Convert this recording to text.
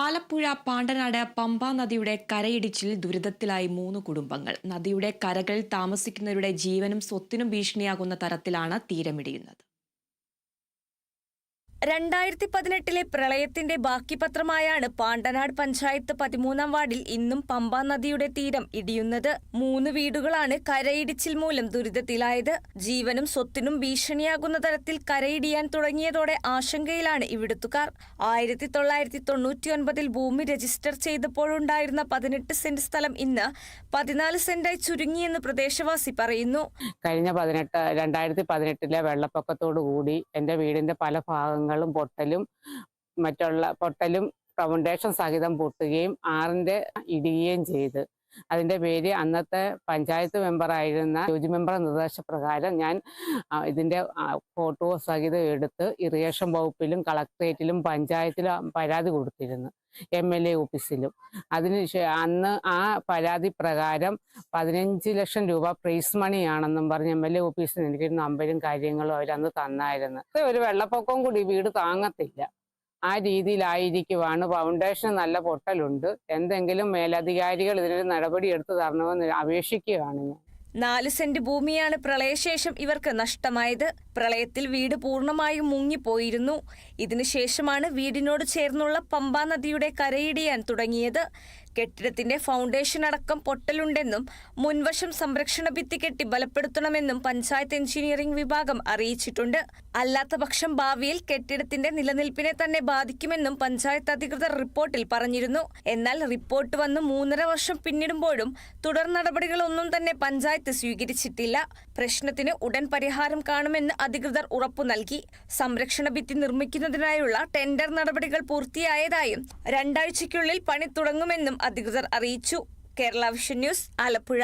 ആലപ്പുഴ പാണ്ടനാട് പമ്പ നദിയുടെ കരയിടിച്ചിൽ ദുരിതത്തിലായി 3 കുടുംബങ്ങൾ. നദിയുടെ കരകളിൽ താമസിക്കുന്നവരുടെ ജീവനും സ്വത്തിനും ഭീഷണിയാകുന്ന തരത്തിലാണ് തീരമിടിയുന്നത്. 2018 പ്രളയത്തിന്റെ ബാക്കിപത്രമായാണ് പാണ്ടനാട് പഞ്ചായത്ത് 13-ാം വാർഡിൽ ഇന്നും പമ്പാ നദിയുടെ തീരം ഇടിയുന്നത്. 3 വീടുകളാണ് കരയിടിച്ചിൽ മൂലം ദുരിതത്തിലായത്. ജീവനും സ്വത്തിനും ഭീഷണിയാകുന്ന തരത്തിൽ കരയിടിയാൻ തുടങ്ങിയതോടെ ആശങ്കയിലാണ് ഇവിടുത്തുകാർ. 1999 ഭൂമി രജിസ്റ്റർ ചെയ്തപ്പോഴുണ്ടായിരുന്ന 18 സെന്റ് സ്ഥലം ഇന്ന് 14 സെന്റായി ചുരുങ്ങിയെന്ന് പ്രദേശവാസി പറയുന്നു. കഴിഞ്ഞ 2018 വെള്ളപ്പൊക്കത്തോടു കൂടി എൻ്റെ വീടിന്റെ പല ഭാഗങ്ങളും പൊട്ടലും ഫൗണ്ടേഷൻ സഹിതം പൊട്ടുകയും ആറിന്റെ ഇടുകയും ചെയ്ത്. അതിന്റെ പേര് അന്നത്തെ പഞ്ചായത്ത് മെമ്പറായിരുന്ന യോജി മെമ്പർ നിർദ്ദേശപ്രകാരം ഞാൻ ഇതിന്റെ ഫോട്ടോ സഹിതം എടുത്ത് ഇറിഗേഷൻ വകുപ്പിലും കളക്ടറേറ്റിലും പഞ്ചായത്തിലും പരാതി കൊടുത്തിരുന്നു, MLA ഓഫീസിലും. അന്ന് ആ പരാതി പ്രകാരം 15 ലക്ഷം രൂപ പ്രൈസ് മണിയാണെന്നും പറഞ്ഞ് MLA ഓഫീസിന് എനിക്ക് നമ്പരും കാര്യങ്ങളും അവരന്ന് തന്നായിരുന്നു. ഒരു വെള്ളപ്പൊക്കവും കൂടി വീട് താങ്ങത്തില്ല, ആ രീതിയിലായിരിക്കുവാണ്. ഫൗണ്ടേഷൻ നല്ല പൊട്ടലുണ്ട്. എന്തെങ്കിലും മേലധികാരികൾ ഇതിനൊരു നടപടി എടുത്തു തരണമെന്ന് അപേക്ഷിക്കുകയാണ് ഞാൻ. 4 സെന്റ് ഭൂമിയാണ് പ്രളയശേഷം ഇവർക്ക് നഷ്ടമായത്. പ്രളയത്തിൽ വീട് പൂർണ്ണമായും മുങ്ങിപ്പോയിരുന്നു. ഇതിനുശേഷമാണ് വീടിനോട് ചേർന്നുള്ള പമ്പാ നദിയുടെ കരയിടിയാൻ തുടങ്ങിയത്. കെട്ടിടത്തിന്റെ ഫൗണ്ടേഷൻ അടക്കം പൊട്ടലുണ്ടെന്നും മുൻവശം സംരക്ഷണ ഭിത്തി കെട്ടി ബലപ്പെടുത്തണമെന്നും പഞ്ചായത്ത് എഞ്ചിനീയറിംഗ് വിഭാഗം അറിയിച്ചിട്ടുണ്ട്. അല്ലാത്തപക്ഷം ഭാവിയിൽ കെട്ടിടത്തിന്റെ നിലനിൽപ്പിനെ തന്നെ ബാധിക്കുമെന്നും പഞ്ചായത്ത് അധികൃതർ റിപ്പോർട്ടിൽ പറഞ്ഞിരുന്നു. എന്നാൽ റിപ്പോർട്ട് വന്ന് 3.5 വർഷം പിന്നിടുമ്പോഴും തുടർ നടപടികളൊന്നും തന്നെ പഞ്ചായത്ത് സ്വീകരിച്ചിട്ടില്ല. പ്രശ്നത്തിന് ഉടൻ പരിഹാരം കാണുമെന്ന് അധികൃതർ ഉറപ്പു നൽകി. സംരക്ഷണ ഭിത്തി നിർമ്മിക്കുന്നതിനായുള്ള ടെൻഡർ നടപടികൾ പൂർത്തിയായതായും 2 ആഴ്ചയ്ക്കുള്ളിൽ പണി തുടങ്ങുമെന്നും അധികൃതർ അറിയിച്ചു. Kerala vision news, Alappuzha.